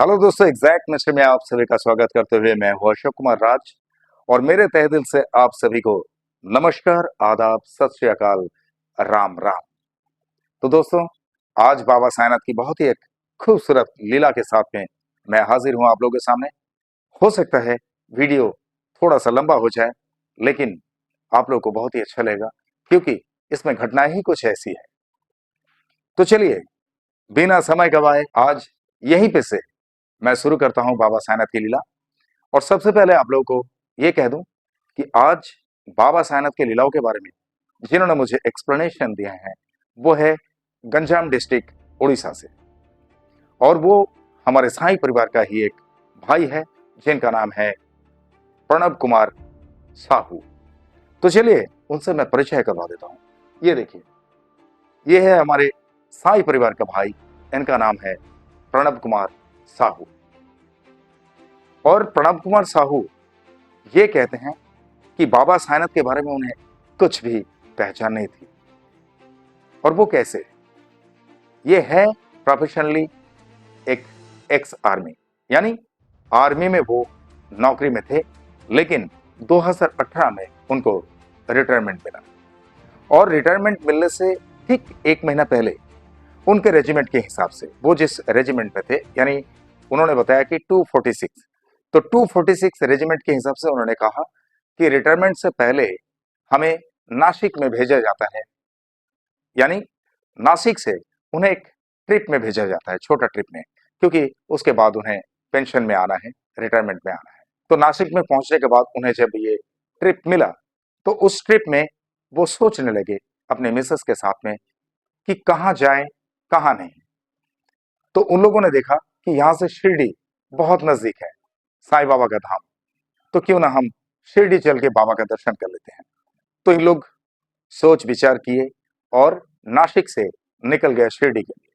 Hello दोस्तों, exact master में आप सभी का स्वागत करते हुए मैं हूं अशोक कुमार राज। और मेरे तहे दिल से आप सभी को नमस्कार, आदाब, सत श्री अकाल, राम राम। तो दोस्तों, आज बाबा साईनाथ की बहुत ही एक खूबसूरत लीला के साथ में मैं हाजिर हूं आप लोगों के सामने। हो सकता है वीडियो थोड़ा सा लंबा हो जाए, लेकिन आप लोगों को बहुत ही अच्छा लगेगा, क्योंकि इसमें घटनाएं ही कुछ ऐसी है। तो चलिए, बिना समय गवाए आज यहीं पे से मैं शुरू करता हूं बाबा साईनाथ की लीला। और सबसे पहले आप लोगों को ये कह दूं कि आज बाबा साईनाथ के लीलाओं के बारे में जिन्होंने मुझे एक्सप्लेनेशन दिया है वो है गंजाम डिस्ट्रिक्ट उड़ीसा से। और वो हमारे साई परिवार का ही एक भाई है जिनका नाम है प्रणब कुमार साहू। तो चलिए उनसे मैं परिचय करवा देता हूं। ये देखिए, ये है हमारे साई परिवार का भाई, इनका नाम है प्रणब कुमार साहू। और प्रणब कुमार साहू ये कहते हैं कि बाबा साईनाथ के बारे में उन्हें कुछ भी पहचान नहीं थी। और वो कैसे? ये है प्रोफेशनली एक एक्स आर्मी, यानी आर्मी में वो नौकरी में थे, लेकिन 2018 में उनको रिटायरमेंट मिला। और रिटायरमेंट मिलने से ठीक एक महीना पहले उनके रेजिमेंट के हिसाब से, वो जिस रेजिमेंट में थे, यानी उन्होंने बताया कि 246, तो 246 रेजिमेंट के हिसाब से उन्होंने कहा कि रिटायरमेंट से पहले हमें नासिक में भेजा जाता है, यानी नासिक से उन्हें एक ट्रिप में भेजा जाता है, छोटा ट्रिप में, क्योंकि उसके बाद उन्हें पेंशन में आना है, रिटायरमेंट में आना है। तो नासिक में पहुंचने के बाद उन्हें जब ये ट्रिप मिला, तो उस ट्रिप में वो सोचने लगे अपने मिसेस के साथ में कि कहाँ जाएं, कहाँ नहीं। तो उन लोगों ने देखा कि यहाँ से शिरडी बहुत नजदीक है, साईं बाबा का धाम, तो क्यों ना हम शिरडी चल के बाबा का दर्शन कर लेते हैं। तो इन लोग सोच विचार किए और नासिक से निकल गए शिरडी के लिए।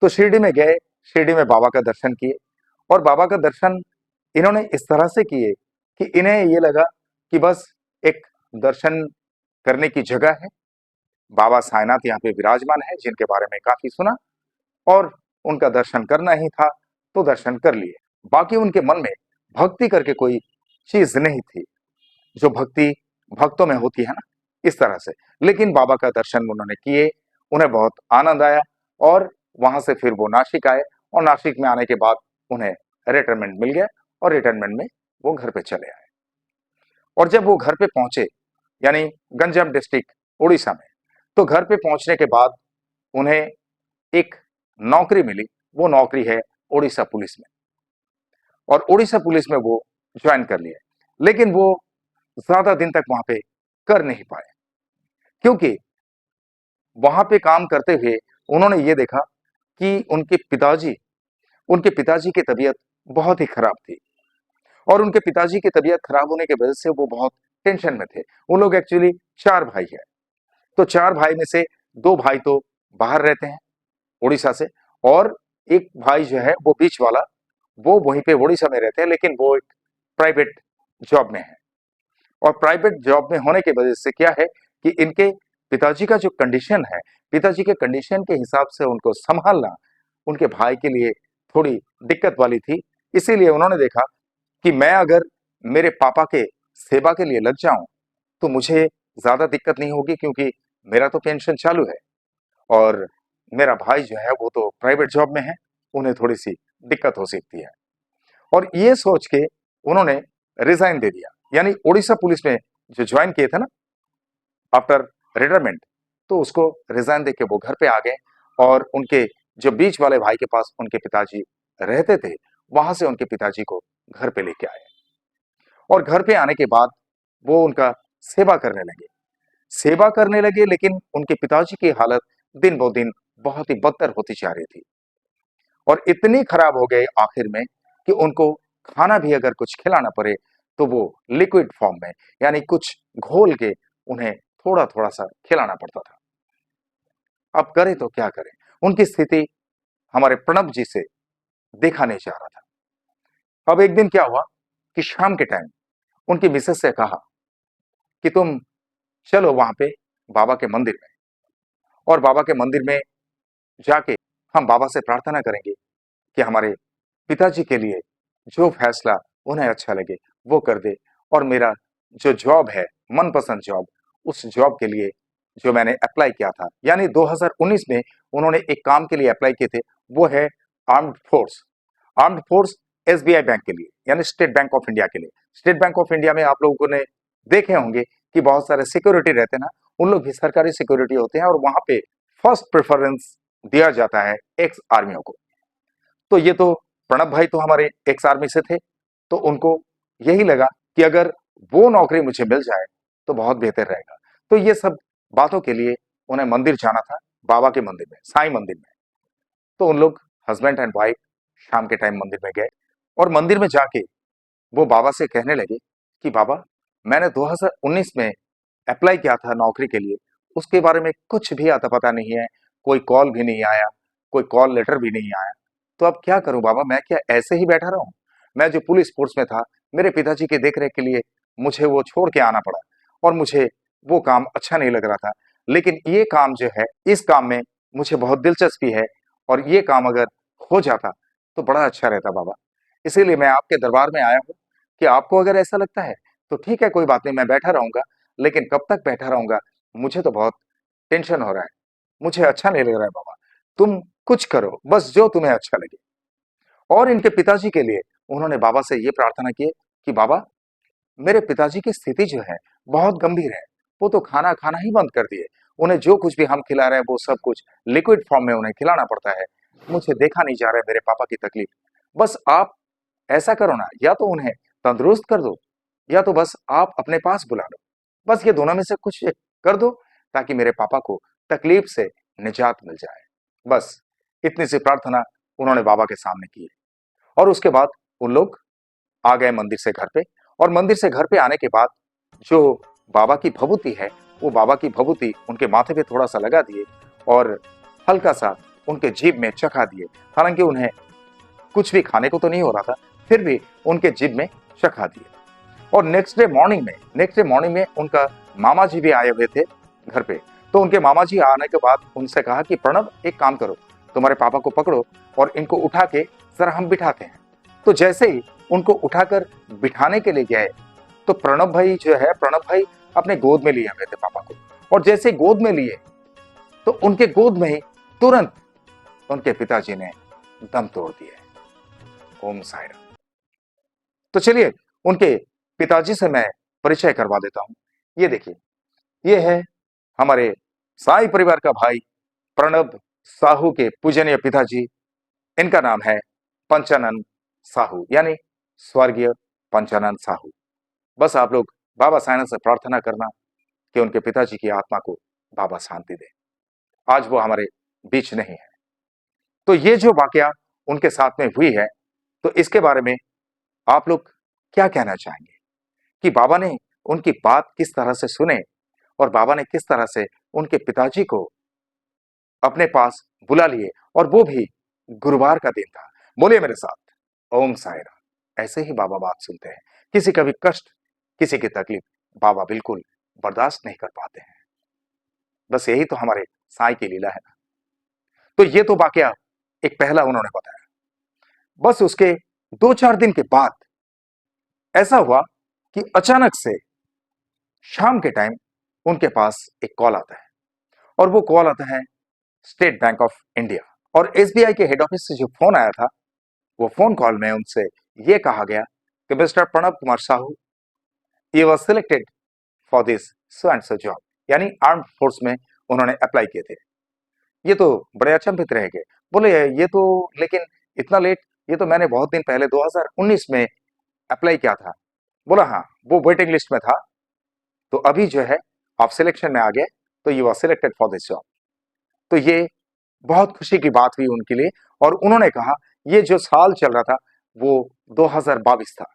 तो शिरडी में गए, शिरडी में बाबा का दर्शन किए। और बाबा का दर्शन इन्होंने इस तरह से किए कि इन्हें ये लगा कि बस एक दर्शन करने की जगह है, बाबा साईनाथ यहाँ पे विराजमान है जिनके बारे में काफी सुना, और उनका दर्शन करना ही था, तो दर्शन कर लिए। बाकी उनके मन में भक्ति करके कोई चीज नहीं थी, जो भक्ति भक्तों में होती है ना, इस तरह से। लेकिन बाबा का दर्शन उन्होंने किए, उन्हें बहुत आनंद आया। और वहां से फिर वो नासिक आए, और नासिक में आने के बाद उन्हें रिटायरमेंट मिल गया, और रिटायरमेंट में वो घर पे चले आए। और जब वो घर पे पहुंचे, यानी गंजाम डिस्ट्रिक्ट उड़ीसा में, तो घर पे पहुंचने के बाद उन्हें एक नौकरी मिली। वो नौकरी है उड़ीसा पुलिस में, और उड़ीसा पुलिस में वो ज्वाइन कर लिए। लेकिन वो ज्यादा दिन तक वहां पे कर नहीं पाए, क्योंकि वहां पे काम करते हुए उन्होंने ये देखा कि उनके पिताजी की तबीयत बहुत ही खराब थी। और उनके पिताजी की तबीयत खराब होने की वजह से वो बहुत टेंशन में थे। उन लोग एक्चुअली चार भाई हैं, तो चार भाई में से दो भाई तो बाहर रहते हैं उड़ीसा से, और एक भाई जो है वो बीच वाला, वो वहीं पे उड़ीसा में रहते हैं, लेकिन वो एक प्राइवेट जॉब में है। और प्राइवेट जॉब में होने की वजह से क्या है कि इनके पिताजी का जो कंडीशन है, पिताजी के कंडीशन के हिसाब से उनको संभालना उनके भाई के लिए थोड़ी दिक्कत वाली थी। इसीलिए उन्होंने देखा कि मैं अगर मेरे पापा के सेवा के लिए लग जाऊं तो मुझे ज्यादा दिक्कत नहीं होगी, क्योंकि मेरा तो पेंशन चालू है, और मेरा भाई जो है वो तो प्राइवेट जॉब में है, उन्हें थोड़ी सी दिक्कत हो सकती है। और ये सोच के उन्होंने रिजाइन दे दिया, यानी उड़ीसा पुलिस में जो ज्वाइन किए थे ना आफ्टर रिटायरमेंट, तो उसको रिजाइन दे के वो घर पे आ गए। और उनके जो बीच वाले भाई के पास उनके पिताजी रहते थे, वहां से उनके पिताजी को घर पे लेके आए। और घर पे आने के बाद वो उनका सेवा करने लगे, सेवा करने लगे। लेकिन उनके पिताजी की हालत दिन ब दिन बहुत ही बदतर होती जा रही थी, और इतनी खराब हो गए आखिर में कि उनको खाना भी अगर कुछ खिलाना पड़े तो वो लिक्विड फॉर्म में, यानी कुछ घोल के उन्हें थोड़ा थोड़ा सा खिलाना पड़ता था। अब करें तो क्या करें, उनकी स्थिति हमारे प्रणब जी से देखा नहीं जा रहा था। अब एक दिन क्या हुआ कि शाम के टाइम उनकी मिसेस से कहा कि तुम चलो वहां पे बाबा के मंदिर में, और बाबा के मंदिर में जाके हम बाबा से प्रार्थना करेंगे कि हमारे पिताजी के लिए जो फैसला उन्हें अच्छा लगे वो कर दे, और मेरा जो जॉब है, मनपसंद जॉब, उस जॉब के लिए जो मैंने अप्लाई किया था, यानी 2019 में उन्होंने एक काम के लिए अप्लाई किए थे, वो है armed force. Armed force SBI bank के लिए, यानी स्टेट बैंक ऑफ इंडिया के लिए। स्टेट बैंक ऑफ इंडिया में आप लोगों ने देखे होंगे कि बहुत सारे सिक्योरिटी रहते हैं ना, उन लोग भी सरकारी सिक्योरिटी होते हैं, और वहां पे फर्स्ट प्रेफरेंस दिया जाता है एक्स आर्मियों को। तो ये तो प्रणब भाई तो हमारे एक्स आर्मी से थे, तो उनको यही लगा कि अगर वो नौकरी मुझे मिल जाए तो बहुत बेहतर रहेगा। तो ये सब बातों के लिए उन्हें मंदिर जाना था, बाबा के मंदिर में, साईं मंदिर में। तो उन लोग हस्बैंड एंड वाइफ शाम के टाइम मंदिर में गए, और मंदिर में जाके वो बाबा से कहने लगे कि बाबा, मैंने 2019 में अप्लाई किया था नौकरी के लिए, उसके बारे में कुछ भी आता पता नहीं है, कोई कॉल भी नहीं आया, कोई कॉल लेटर भी नहीं आया। तो अब क्या करूं बाबा, मैं क्या ऐसे ही बैठा रहूं? मैं जो पुलिस फोर्स में था, मेरे पिताजी की देखरेख के लिए मुझे वो छोड़ के आना पड़ा, और मुझे वो काम अच्छा नहीं लग रहा था। लेकिन ये काम जो है, इस काम में मुझे बहुत दिलचस्पी है, और ये काम अगर हो जाता तो बड़ा अच्छा रहता बाबा। इसीलिए मैं आपके दरबार में आया हूँ कि आपको अगर ऐसा लगता है तो ठीक है, कोई बात नहीं, मैं बैठा रहूंगा। लेकिन कब तक बैठा रहूंगा? मुझे तो बहुत टेंशन हो रहा है, मुझे अच्छा नहीं लग रहा है बाबा। तुम कुछ करो, बस जो तुम्हें अच्छा लगे। और इनके पिताजी के लिए उन्होंने बाबा से ये प्रार्थना की कि बाबा, मेरे पिताजी की स्थिति जो है बहुत गंभीर है। वो तो खाना खाना ही बंद कर दिए। उन्हें जो कुछ भी हम खिला रहे हैं वो सब कुछ लिक्विड फॉर्म में उन्हें खिलाना पड़ता है। मुझे देखा नहीं जा रहा है मेरे पापा की तकलीफ। बस आप ऐसा करो ना, या तो उन्हें तंदुरुस्त कर दो, या तो बस आप अपने पास बुला लो। बस ये दोनों में से कुछ एक कर दो, ताकि मेरे पापा को तकलीफ से निजात मिल जाए। बस इतनी सी प्रार्थना उन्होंने बाबा के सामने की। और उसके बाद उन लोग आ गए मंदिर से घर पे, और मंदिर से घर पे आने के बाद जो बाबा की भभूति है, वो बाबा की भभूति उनके माथे पे थोड़ा सा लगा दिए, और हल्का सा उनके जीभ में चखा दिए। हालांकि उन्हें कुछ भी खाने को तो नहीं हो रहा था, फिर भी उनके जीभ में चखा दिए। और नेक्स्ट डे मॉर्निंग में उनका मामा जी भी आए हुए थे घर पे। तो उनके मामा जी आने के बाद उनसे कहा कि प्रणब, एक काम करो, तुम्हारे पापा को पकड़ो और इनको उठा के जरा हम बिठाते हैं। तो जैसे ही उनको उठाकर बिठाने के लिए गए, तो प्रणब भाई अपने गोद में लिए हुए थे पापा को, और जैसे ही गोद में लिए, तो उनके गोद में ही तुरंत उनके पिताजी ने दम तोड़ दिया। ओम साई राम। तो चलिए उनके पिताजी से मैं परिचय करवा देता हूं। ये देखिए, ये है हमारे साई परिवार का भाई प्रणब साहू के पूजनीय पिताजी। इनका नाम है पंचानन साहू, यानी स्वर्गीय पंचानन साहू। बस आप लोग बाबा साईनाथ से प्रार्थना करना कि उनके पिताजी की आत्मा को बाबा शांति दे। आज वो हमारे बीच नहीं है। तो ये जो वाकया उनके साथ में हुई है, तो इसके बारे में आप लोग क्या कहना चाहेंगे कि बाबा ने उनकी बात किस तरह से सुने, और बाबा ने किस तरह से उनके पिताजी को अपने पास बुला लिए, और वो भी गुरुवार का दिन था। बोलिए मेरे साथ, ओम साई राम। ऐसे ही बाबा बात सुनते हैं। किसी का भी कष्ट, किसी की तकलीफ बाबा बिल्कुल बर्दाश्त नहीं कर पाते हैं। बस यही तो हमारे साईं की लीला है ना। तो ये तो वाकया एक पहला उन्होंने बताया। बस उसके 2-4 दिन के बाद ऐसा हुआ कि अचानक से शाम के टाइम उनके पास एक कॉल आता है, और वो कॉल आता है स्टेट बैंक ऑफ इंडिया। और एसबीआई के हेड ऑफिस से जो फोन आया था, वो फोन कॉल में उनसे ये कहा गया कि mister Pranab Kumar Sahu, you were selected for this so and so job, यानी आर्म्ड फोर्स में उन्होंने अप्लाई किए थे। ये तो बड़े अचंभित रह गए। बोले ये तो, लेकिन इतना लेट, ये तो मैंने बहुत दिन पहले 2019 में अप्लाई किया था। बोला हाँ, वो वेटिंग लिस्ट में था, तो अभी जो है आप सिलेक्शन में आ गए, तो you are selected for this job. तो ये बहुत खुशी की बात हुई उनके लिए। और उन्होंने कहा ये जो साल चल रहा था वो 2022 था,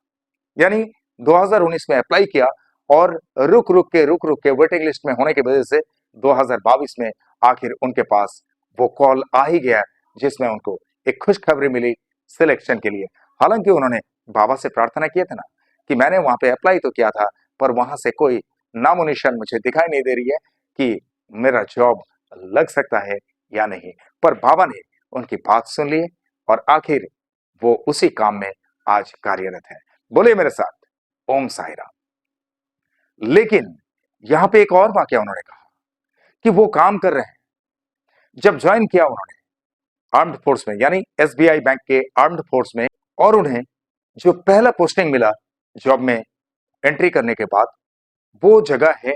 यानी 2019 में अप्लाई किया, और रुक रुक के वेटिंग लिस्ट में होने की वजह से 2022 में आखिर उनके पास वो कॉल आ ही गया, जिसमें उनको एक खुशखबरी मिली सिलेक्शन के लिए। हालांकि उन्होंने बाबा से प्रार्थना किया था ना कि मैंने वहां पे अप्लाई तो किया था, पर वहां से कोई नामो निशान मुझे दिखाई नहीं दे रही है कि मेरा जॉब लग सकता है या नहीं। पर बाबा ने उनकी बात सुन ली, और आखिर वो उसी काम में आज कार्यरत है। बोले मेरे साथ ओम साई राम। लेकिन यहां पे एक और वाकया उन्होंने कहा कि वो काम कर रहे हैं। जब ज्वाइन किया उन्होंने आर्म्ड फोर्स में, यानी एसबीआई बैंक के आर्म्ड फोर्स में, और उन्हें जो पहला पोस्टिंग मिला जॉब में एंट्री करने के बाद, वो जगह है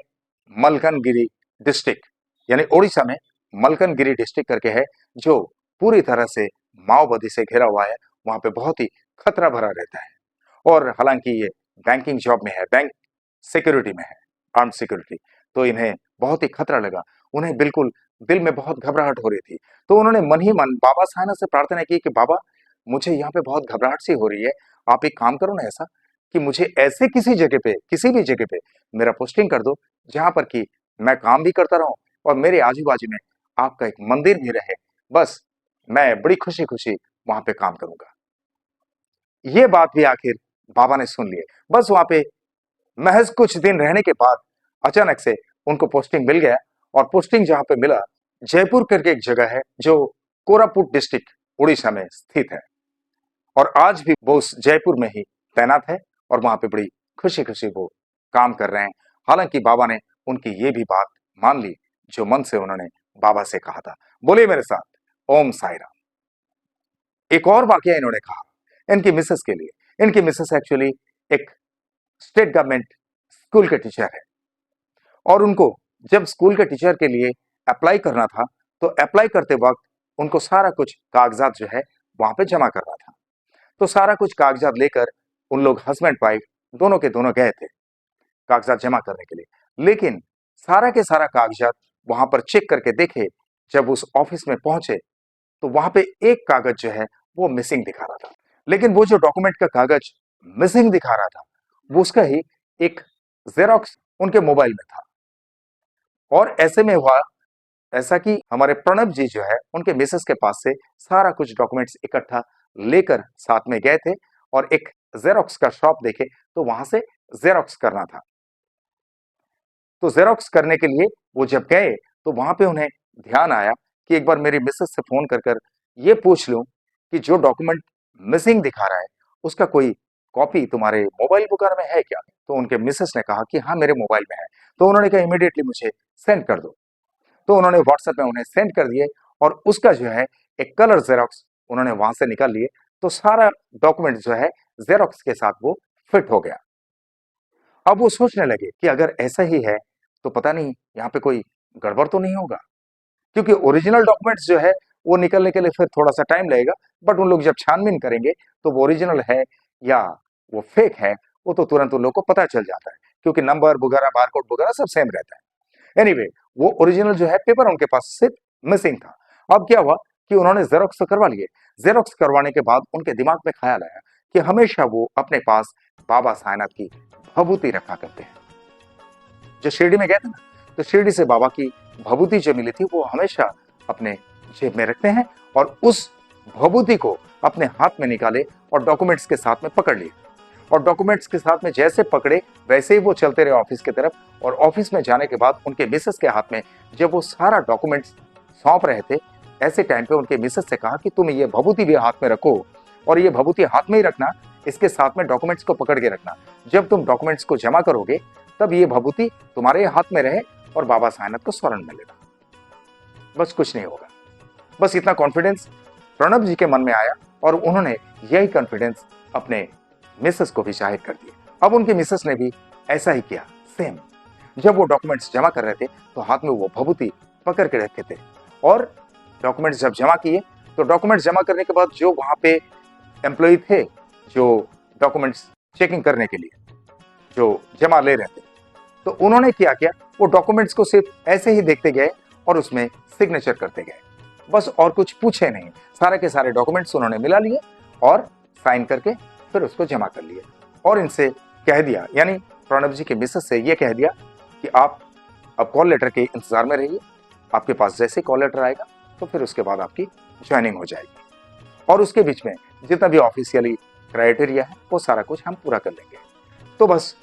मलकनगिरी डिस्ट्रिक्ट, यानी ओडिशा में मलकनगिरी डिस्ट्रिक्ट करके है, जो पूरी तरह से माओवादी से घिरा हुआ है। वहां पे बहुत ही खतरा भरा रहता है। और हालांकि ये बैंकिंग जॉब में है, बैंक सिक्योरिटी में है, आर्म्ड सिक्योरिटी, तो इन्हें बहुत ही खतरा लगा। उन्हें बिल्कुल दिल में बहुत घबराहट हो रही थी। तो उन्होंने मन ही मन बाबा साहब से प्रार्थना की कि बाबा, मुझे यहाँ पे बहुत घबराहट सी हो रही है, आप एक काम करो ना ऐसा कि मुझे ऐसे किसी जगह पे, किसी भी जगह पे मेरा पोस्टिंग कर दो, जहां पर कि मैं काम भी करता रहूं और मेरे आजू बाजू में आपका एक मंदिर भी रहे। बस मैं बड़ी खुशी खुशी वहां पे काम करूंगा। ये बात भी आखिर बाबा ने सुन लिए। बस वहां पे महज कुछ दिन रहने के बाद अचानक से उनको पोस्टिंग मिल गया। और पोस्टिंग जहां पे मिला, जयपुर करके एक जगह है जो कोरापुट डिस्ट्रिक्ट उड़ीसा में स्थित है। और आज भी वो उस जयपुर में ही तैनात है और वहां पे बड़ी खुशी खुशी वो काम कर रहे हैं। हालांकि बाबा ने उनकी ये भी बात मान ली जो मन से उन्होंने बाबा से कहा था। बोलिए मेरे साथ ओम साई राम। एक और वाकया इन्होंने कहा इनकी मिसेस के लिए। इनकी मिसेस एक्चुअली एक स्टेट गवर्नमेंट स्कूल के टीचर है, और उनको जब स्कूल के टीचर के लिए अप्लाई करना था, तो अप्लाई करते वक्त उनको सारा कुछ कागजात जो है वहां पे जमा करना था। तो सारा कुछ कागजात लेकर उन लोग हस्बैंड वाइफ दोनों के दोनों गए थे कागजात जमा करने के लिए। लेकिन सारा के सारा कागजात वहां पर चेक करके देखे, जब उस ऑफिस में पहुंचे तो वहां पे एक कागज जो है वो मिसिंग दिखा रहा था। लेकिन वो जो डॉक्यूमेंट का कागज मिसिंग दिखा रहा था, वो उसका ही एक जेरोक्स उनके मोबाइल में था। और ऐसे में हुआ ऐसा कि हमारे प्रणब जी जो है उनके मिसेस के पास से सारा कुछ डॉक्यूमेंट्स इकट्ठा लेकर साथ में गए थे, और एक जेरोक्स का शॉप देखे तो वहां से जेरोक्स करना था। तो जेरोक्स करने के लिए वो जब गए तो वहां पे उन्हें ध्यान आया कि एक बार मेरी मिसेस से फोन कर कर ये पूछ लूं कि जो डॉक्यूमेंट मिसिंग दिखा रहा है उसका कोई कॉपी तुम्हारे मोबाइल वगैरह में है क्या। तो उनके मिसेस ने कहा कि हाँ, मेरे मोबाइल में है। तो उन्होंने कहा इमीडिएटली मुझे सेंड कर दो। तो उन्होंने व्हाट्सएप में उन्हें सेंड कर दिए, और उसका जो है एक कलर जेरोक्स उन्होंने वहां से निकाल लिए। तो सारा डॉक्यूमेंट जो है जेरोक्स के साथ वो फिट हो गया। अब वो सोचने लगे कि अगर ऐसा ही है तो पता नहीं यहाँ पे कोई गड़बड़ तो नहीं होगा, क्योंकि ओरिजिनल डॉक्यूमेंट्स जो है वो निकलने के लिए फिर थोड़ा सा टाइम लगेगा। बट उन लोग जब छानबीन करेंगे तो वो ओरिजिनल है या वो फेक है, वो तो तुरंत उन लोग को पता चल जाता है, क्योंकि नंबर वगैरह बारकोड वगैरह सब सेम रहता है। एनीवे, वो ओरिजिनल जो है पेपर उनके पास सिर्फ मिसिंग था। अब क्या हुआ कि उन्होंने जेरोक्स तो करवा लिए। जेरोक्स करवाने के बाद उनके दिमाग में ख्याल आया कि हमेशा वो अपने पास बाबा साईनाथ की भभूति रखा करते हैं। जो शिरडी में गए थे ना, तो शिरडी से बाबा की भभूति जो मिली थी वो हमेशा अपने जेब में रखते हैं, और उस भभूति को अपने हाथ में निकाले और डॉक्यूमेंट्स के साथ में पकड़ लिए। और डॉक्यूमेंट्स के साथ में जैसे पकड़े वैसे ही वो चलते रहे ऑफिस की तरफ। और ऑफिस में जाने के बाद उनके मिसेस के हाथ में जब वो सारा डॉक्यूमेंट्स सौंप रहे थे, ऐसे टाइम पे उनके मिसेस से कहा कि तुम ये भभूति भी हाथ में रखो, और ये भभूति हाथ में ही रखना, इसके साथ में डॉक्यूमेंट्स को पकड़ के रखना। जब तुम डॉक्यूमेंट्स को जमा करोगे तब ये भभूति तुम्हारे हाथ में रहे और बाबा साईनाथ को स्वर्ण मिलेगा। बस कुछ नहीं होगा। बस इतना कॉन्फिडेंस प्रणब जी के मन में आया, और उन्होंने यही कॉन्फिडेंस अपने मिसेस को भी जाहिर कर दिया। अब उनकी मिसेस ने भी ऐसा ही किया सेम। जब वो डॉक्यूमेंट्स जमा कर रहे थे तो हाथ में वो भभूति पकड़ के रखे थे, और डॉक्यूमेंट्स जब जमा किए तो डॉक्यूमेंट्स जमा करने के बाद जो वहां पे एम्प्लॉय थे जो डॉक्यूमेंट्स चेकिंग करने के लिए जो जमा ले रहे थे, तो उन्होंने क्या किया, वो डॉक्यूमेंट्स को सिर्फ ऐसे ही देखते गए और उसमें सिग्नेचर करते गए। बस और कुछ पूछे नहीं, सारे के सारे डॉक्यूमेंट्स उन्होंने मिला लिए और साइन करके फिर उसको जमा कर लिए। और इनसे कह दिया, यानी प्रणब जी के मिसेस से ये कह दिया कि आप अब कॉल लेटर के इंतजार में रहिए, आपके पास जैसे कॉल लेटर आएगा तो फिर उसके बाद आपकी ज्वाइनिंग हो जाएगी, और उसके बीच में जितना भी ऑफिशियली क्राइटेरिया है वो सारा कुछ हम पूरा कर लेंगे। तो बस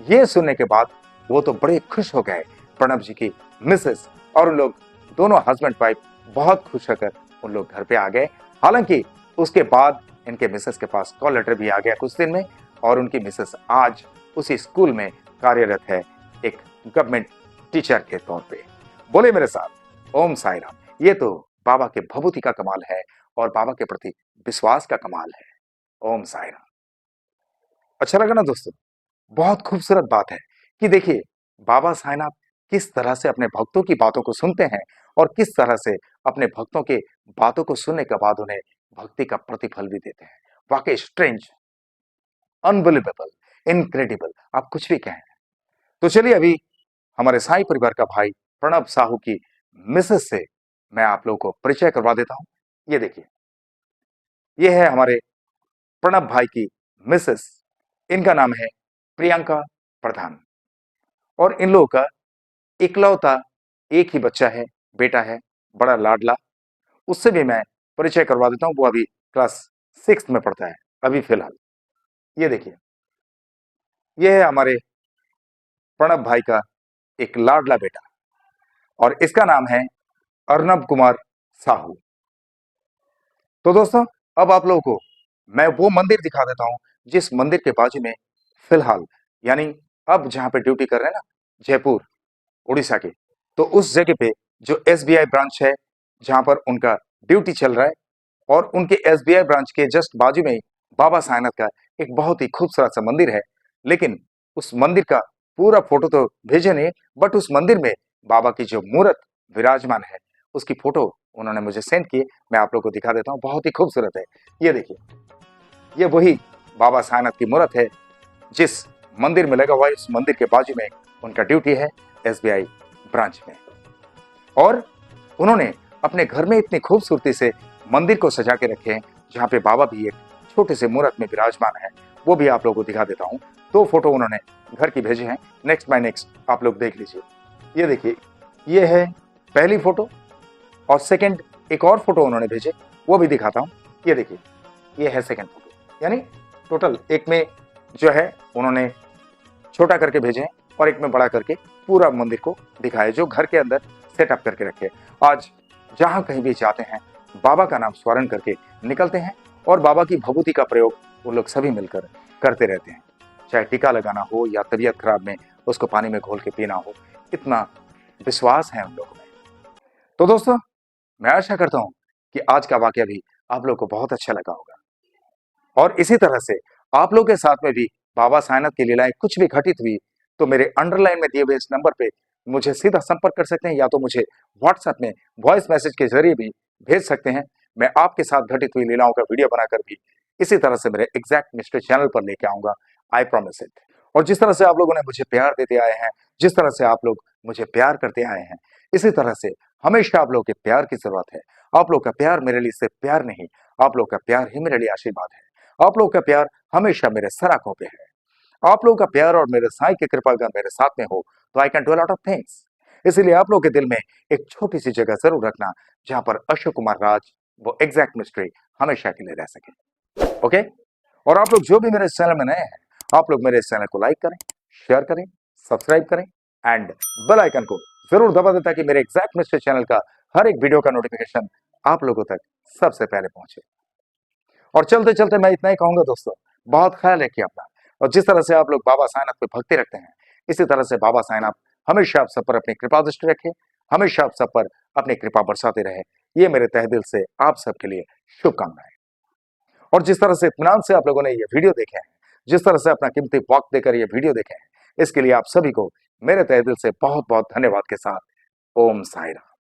ये सुनने के बाद वो तो बड़े खुश हो गए प्रणब जी की मिसेस, और उन लोग दोनों हस्बैंड वाइफ बहुत खुश होकर उन लोग घर पे आ गए। हालांकि उसके बाद इनके मिसेस के पास कॉल लेटर भी आ गया कुछ दिन में, और उनकी मिसेस आज उसी स्कूल में कार्यरत है एक गवर्नमेंट टीचर के तौर पे। बोले मेरे साथ ओम साई राम। ये तो बाबा के भभूति का कमाल है और बाबा के प्रति विश्वास का कमाल है। ओम साई राम। अच्छा लगा ना दोस्तों? बहुत खूबसूरत बात है कि देखिए बाबा साईनाथ किस तरह से अपने भक्तों की बातों को सुनते हैं और किस तरह से अपने भक्तों के बातों को सुनने के बाद उन्हें भक्ति का प्रतिफल भी देते हैं। वाकई स्ट्रेंज, अनबिलीवेबल, इनक्रेडिबल, आप कुछ भी कहें। तो चलिए अभी हमारे साईं परिवार का भाई प्रणब साहू की मिसेस से मैं आप लोगों को परिचय करवा देता हूं। ये देखिए, ये है हमारे प्रणब भाई की मिसेस। इनका नाम है प्रियंका प्रधान और इन लोगों का इकलौता एक ही बच्चा है, बेटा है, बड़ा लाडला। उससे भी मैं परिचय करवा देता हूं। वो अभी क्लास 6 में पढ़ता है अभी फिलहाल। ये देखिए, ये है हमारे प्रणब भाई का एक लाडला बेटा और इसका नाम है अर्नब कुमार साहू। तो दोस्तों अब आप लोगों को मैं वो मंदिर दिखा देता हूं जिस मंदिर के बाजू में फिलहाल, यानी अब जहां पे ड्यूटी कर रहे हैं ना, जयपुर उड़ीसा के, तो उस जगह पे जो एसबीआई ब्रांच है जहां पर उनका ड्यूटी चल रहा है, और उनके एसबीआई ब्रांच के जस्ट बाजू में ही बाबा साईनाथ का एक बहुत ही खूबसूरत सा मंदिर है। लेकिन उस मंदिर का पूरा फोटो तो भेजे नहीं, बट उस मंदिर में बाबा की जो मूर्त विराजमान है उसकी फोटो उन्होंने मुझे सेंड की। मैं आप लोग को दिखा देता हूँ, बहुत ही खूबसूरत है। ये देखिए, ये वही बाबा साईनाथ की मूर्त है जिस मंदिर में लगा हुआ है। इस मंदिर के बाजू में उनका ड्यूटी है एसबीआई ब्रांच में, और उन्होंने अपने घर में इतनी खूबसूरती से मंदिर को सजा के रखे हैं जहाँ पे बाबा भी एक छोटे से मूर्त में विराजमान है। वो भी आप लोगों को दिखा देता हूँ। दो फोटो उन्होंने घर की भेजे हैं, नेक्स्ट बाय नेक्स्ट आप लोग देख लीजिए। ये देखिए, ये है पहली फोटो और सेकंड एक और फोटो उन्होंने भेजे, वो भी दिखाता हूँ। ये देखिए, ये है सेकंड फोटो, यानी टोटल एक में जो है उन्होंने छोटा करके भेजे हैं और एक में बड़ा करके पूरा मंदिर को दिखाया, जो घर के अंदर सेटअप करके रखे। आज जहां कहीं भी जाते हैं बाबा का नाम स्मरण करके निकलते हैं और बाबा की भभूति का प्रयोग वो लोग सभी मिलकर करते रहते हैं। चाहे टीका लगाना हो या तबीयत खराब में उसको पानी में घोल के पीना हो, इतना विश्वास है उन लोगों में। तो दोस्तों मैं आशा करता हूं कि आज का वाकया भी आप लोग को बहुत अच्छा लगा होगा, और इसी तरह से आप लोग के साथ में भी बाबा साईनाथ की लीलाएं कुछ भी घटित हुई तो मेरे अंडरलाइन में दिए हुए इस नंबर पे मुझे सीधा संपर्क कर सकते हैं, या तो मुझे व्हाट्सएप में वॉइस मैसेज के जरिए भी भेज सकते हैं। मैं आपके साथ घटित हुई लीलाओं का वीडियो बनाकर भी इसी तरह से मेरे एग्जैक्ट मिस्ट्री चैनल पर लेके आऊंगा, आई प्रॉमिस इट। और जिस तरह से आप लोगों ने मुझे प्यार देते आए हैं, जिस तरह से आप लोग मुझे प्यार करते आए हैं, इसी तरह से हमेशा आप लोगों के प्यार की जरूरत है। आप लोग का प्यार मेरे लिए सिर्फ प्यार नहीं, आप लोग का प्यार ही मेरे लिए आशीर्वाद है। आप लोग का प्यार हमेशा मेरे सर आंखों पे है। आप लोगों का प्यार और मेरे साईं की कृपा अगर मेरे साथ में हो तो I can do a lot of things. इसीलिए आप लोगों के दिल में एक छोटी सी जगह जरूर रखना जहां पर अशोक कुमार राज वो एग्जैक्ट मिस्ट्री हमेशा के लिए रह सके। ओके? और आप लोग जो भी मेरे इस चैनल में नए हैं, आप लोग मेरे इस चैनल को लाइक करें, शेयर करें, सब्सक्राइब करें एंड बेल आइकन को जरूर दबा दें ताकि मेरे एग्जैक्ट मिस्ट्री चैनल का हर एक वीडियो का नोटिफिकेशन आप लोगों तक सबसे पहले पहुंचे। और चलते चलते मैं इतना ही कहूंगा दोस्तों, बहुत ख्याल रखिए अपना, और जिस तरह से आप लोग बाबा साईनाथ पे भक्ति रखते हैं, इसी तरह से बाबा साईनाथ हमेशा आप सब पर अपनी कृपा दृष्टि रखे, हमेशा आप सब पर अपनी कृपा बरसाते रहे। ये मेरे तहे दिल से आप सबके लिए शुभकामनाएं। और जिस तरह से इत्मीनान से आप लोगों ने ये वीडियो देखे हैं, जिस तरह से अपना कीमती वक्त देकर ये वीडियो देखे हैं, इसके लिए आप सभी को मेरे तहे दिल से बहुत बहुत धन्यवाद के साथ ओम साई राम।